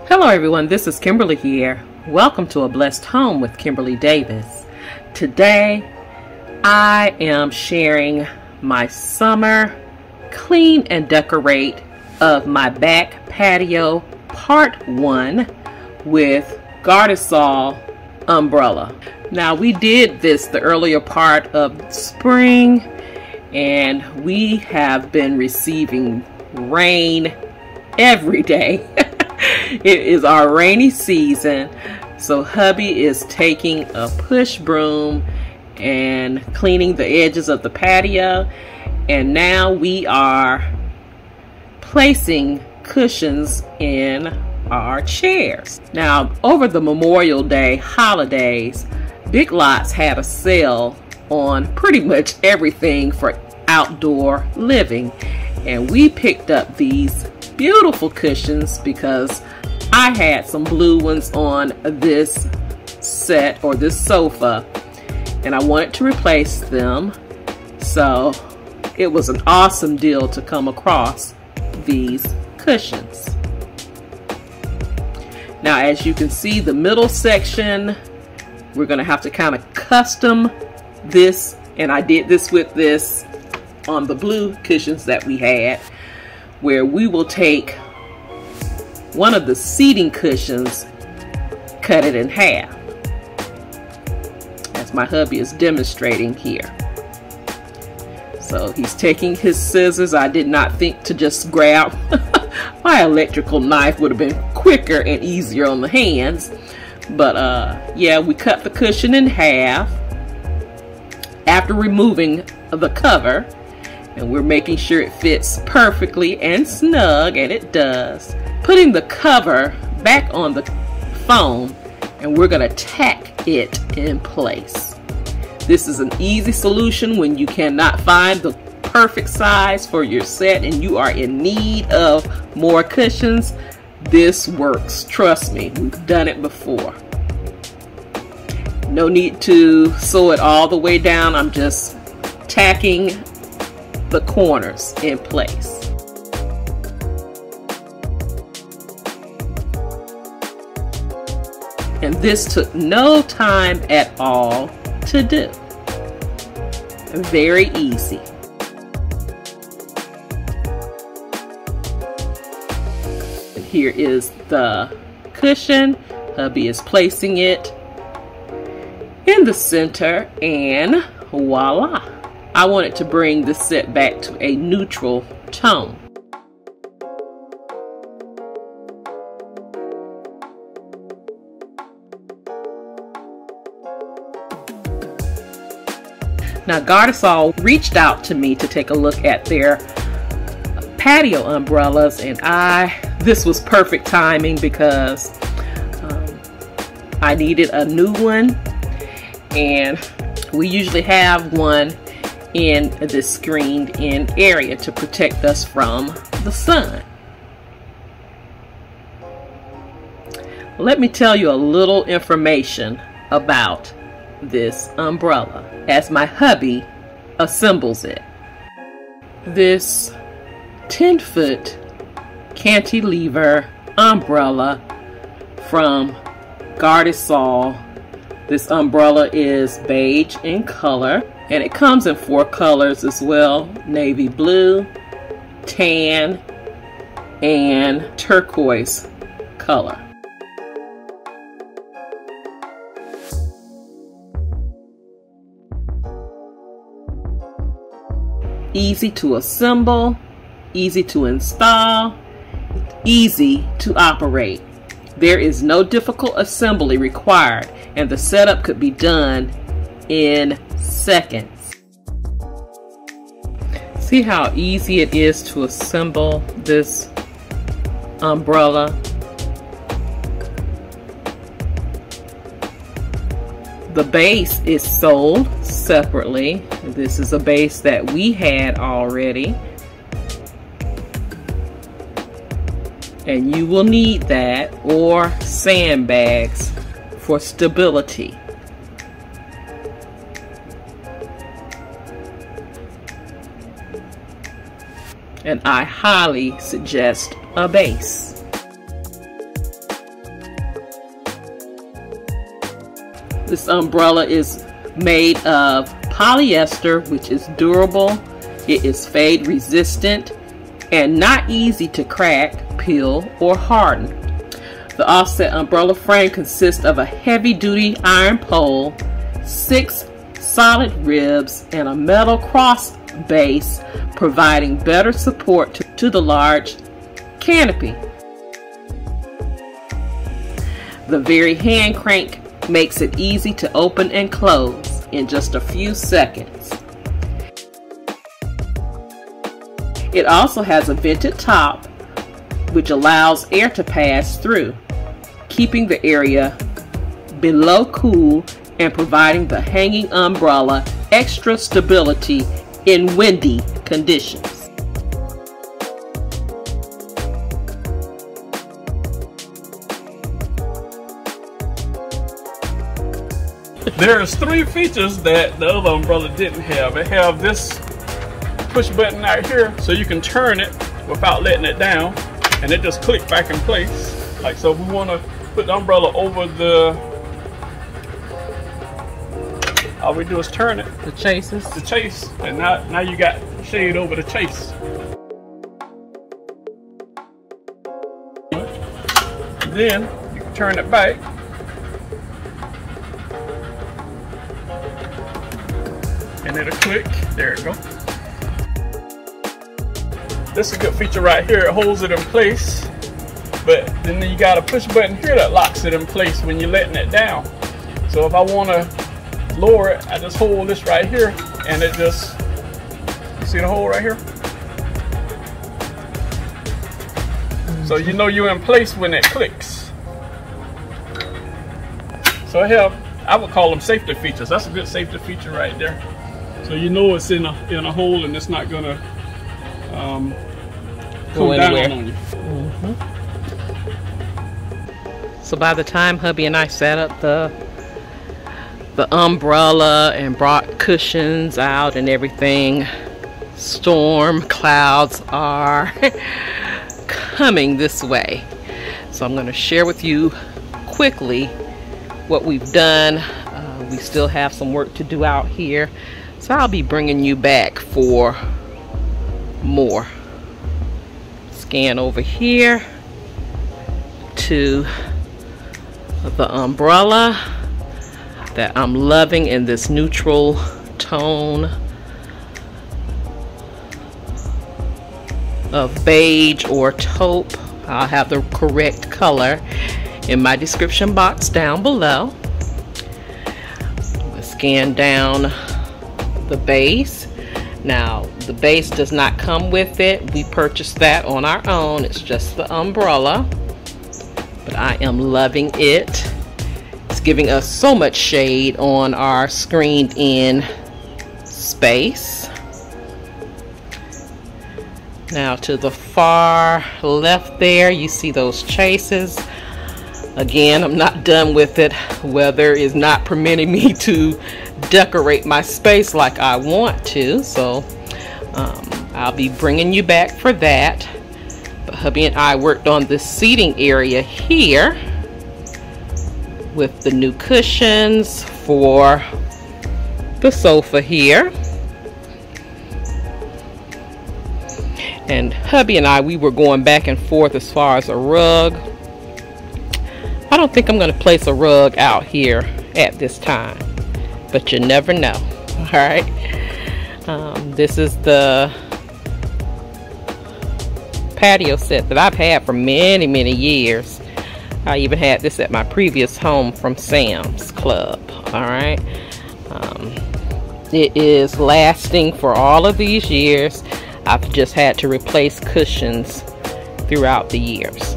Hello everyone, this is Kimberly here. Welcome to A Blessed Home with Kimberly Davis. Today I am sharing my summer clean and decorate of my back patio part 1 with Gardesol umbrella. Now we did this the earlier part of spring and we have been receiving rain every day. It is our rainy season, so hubby is taking a push broom and cleaning the edges of the patio, and now we are placing cushions in our chairs. Now, over the Memorial Day holidays, Big Lots had a sale on pretty much everything for outdoor living, and we picked up these beautiful cushions because I had some blue ones on this set or this sofa and I wanted to replace them, so it was an awesome deal to come across these cushions. Now, as you can see, the middle section, we're going to have to kind of custom this, and I did this with this on the blue cushions that we had, where we will take one of the seating cushions, cut it in half, as my hubby is demonstrating here. So he's taking his scissors. I did not think to just grab my electrical knife, would have been quicker and easier on the hands, but yeah, we cut the cushion in half after removing the cover, and we're making sure it fits perfectly and snug, and it does. Putting the cover back on the foam, and we're going to tack it in place. This is an easy solution when you cannot find the perfect size for your set and you are in need of more cushions. This works, trust me, we've done it before. No need to sew it all the way down. I'm just tacking the corners in place. And this took no time at all to do. Very easy. And here is the cushion. Hubby is placing it in the center, and voila. I wanted to bring the set back to a neutral tone. Now, Gardesol reached out to me to take a look at their patio umbrellas, and this was perfect timing because I needed a new one, and we usually have one in this screened in area to protect us from the sun. Let me tell you a little information about this umbrella as my hubby assembles it. This 10-foot cantilever umbrella from Gardesol. This umbrella is beige in color, and it comes in 4 colors as well: navy blue, tan, and turquoise color. Easy to assemble, easy to install, easy to operate. There is no difficult assembly required, and the setup could be done in seconds. See how easy it is to assemble this umbrella? The base is sold separately. This is a base that we had already, and you will need that or sandbags for stability. And I highly suggest a base. This umbrella is made of polyester, which is durable. It is fade resistant and not easy to crack, peel, or harden. The offset umbrella frame consists of a heavy-duty iron pole, 6 solid ribs, and a metal cross base, providing better support to the large canopy. The very hand crank makes it easy to open and close in just a few seconds. It also has a vented top, which allows air to pass through, keeping the area below cool and providing the hanging umbrella extra stability in windy conditions. There's 3 features that the other umbrella didn't have. It have this push button out here, so you can turn it without letting it down, and it just clicks back in place. Like, so if we want to put the umbrella over the, all we do is turn it. The chases. The chase, and now you got shade over the chase. Then you can turn it back. And it'll click. There it goes. This is a good feature right here. It holds it in place, but then you got a push button here that locks it in place when you're letting it down. So if I want to lower it, I just hold this right here, and it just, you see the hole right here? So you know you're in place when it clicks. So I would call them safety features. That's a good safety feature right there. So you know it's in a hole, and it's not gonna come down on you. So by the time hubby and I set up the umbrella and brought cushions out and everything, storm clouds are coming this way. So I'm going to share with you quickly what we've done. We still have some work to do out here, so I'll be bringing you back for more. Scan over here to the umbrella that I'm loving in this neutral tone of beige or taupe. I'll have the correct color in my description box down below. Let's scan down the base. Now the base does not come with it. We purchased that on our own. It's just the umbrella, but I am loving it. It's giving us so much shade on our screened in space. Now to the far left there, you see those chases. Again, I'm not done with it. Weather is not permitting me to decorate my space like I want to, so I'll be bringing you back for that. But hubby and I worked on this seating area here with the new cushions for the sofa here. And hubby and we were going back and forth as far as a rug. I don't think I'm going to place a rug out here at this time, but you never know. All right. This is the patio set that I've had for many, many years. I even had this at my previous home from Sam's Club. All right. It is lasting for all of these years. I've just had to replace cushions throughout the years,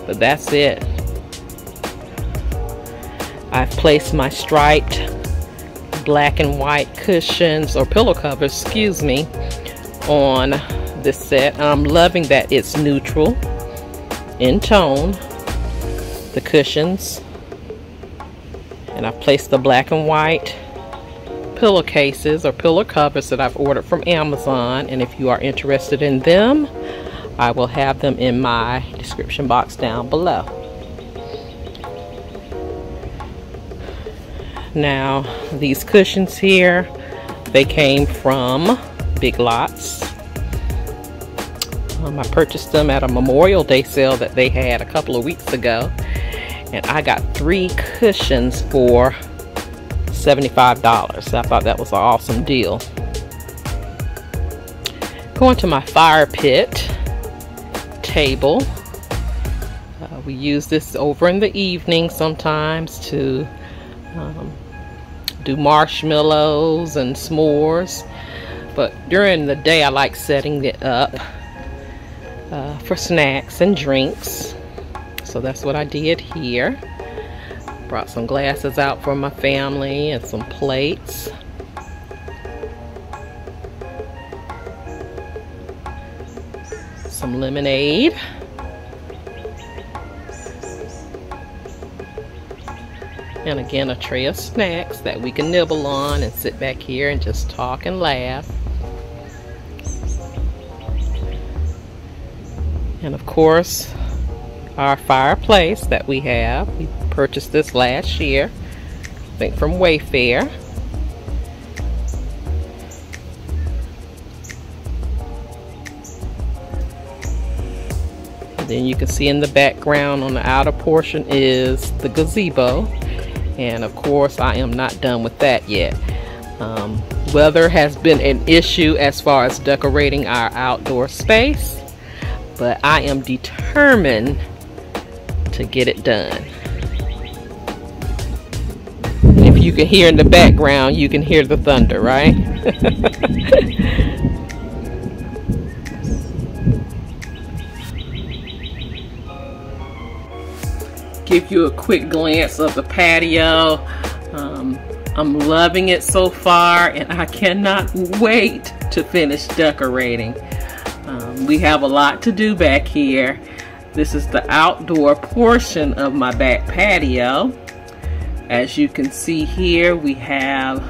but that's it. I've placed my striped black and white cushions, or pillow covers, excuse me, on this set. I'm loving that it's neutral in tone, the cushions, and I've placed the black and white pillowcases or pillow covers that I've ordered from Amazon, and if you are interested in them, I will have them in my description box down below. Now, these cushions here, they came from Big Lots. I purchased them at a Memorial Day sale that they had a couple of weeks ago, and I got 3 cushions for $75. I thought that was an awesome deal. Going to my fire pit table. We use this over in the evening sometimes to do marshmallows and s'mores, but during the day I like setting it up for snacks and drinks. So that's what I did here. Brought some glasses out for my family and some plates. Some lemonade. And again, a tray of snacks that we can nibble on and sit back here and just talk and laugh. And of course, our fireplace that we have. We purchased this last year, I think from Wayfair. And then you can see in the background on the outer portion is the gazebo. And of course, I am not done with that yet. Weather has been an issue as far as decorating our outdoor space, but I am determined to get it done. If you can hear in the background, you can hear the thunder, right? Give you a quick glance of the patio. I'm loving it so far, and I cannot wait to finish decorating. We have a lot to do back here. This is the outdoor portion of my back patio. As you can see here, we have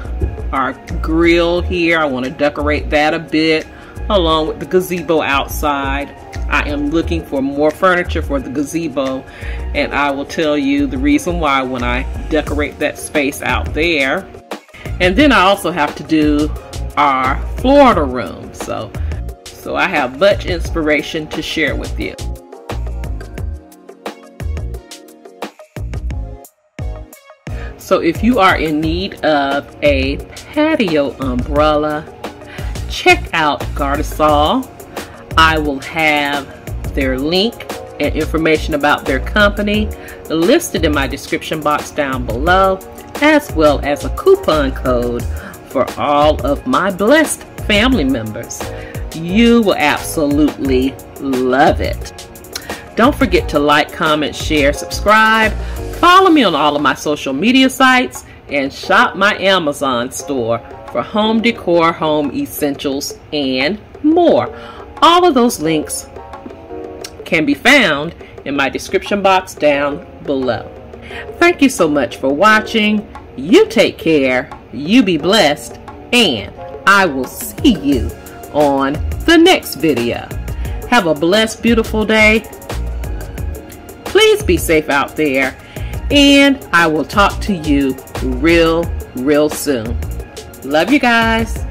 our grill here. I want to decorate that a bit, along with the gazebo outside. I am looking for more furniture for the gazebo, and I will tell you the reason why when I decorate that space out there. And then I also have to do our Florida room. So I have much inspiration to share with you. So if you are in need of a patio umbrella, check out Gardesol. I will have their link and information about their company listed in my description box down below, as well as a coupon code for all of my blessed family members. You will absolutely love it. Don't forget to like, comment, share, subscribe, follow me on all of my social media sites, and shop my Amazon store for home decor, home essentials, and more. All of those links can be found in my description box down below. Thank you so much for watching. You take care, you be blessed, and I will see you on the next video. Have a blessed, beautiful day. Please be safe out there, and I will talk to you real soon. Love you guys.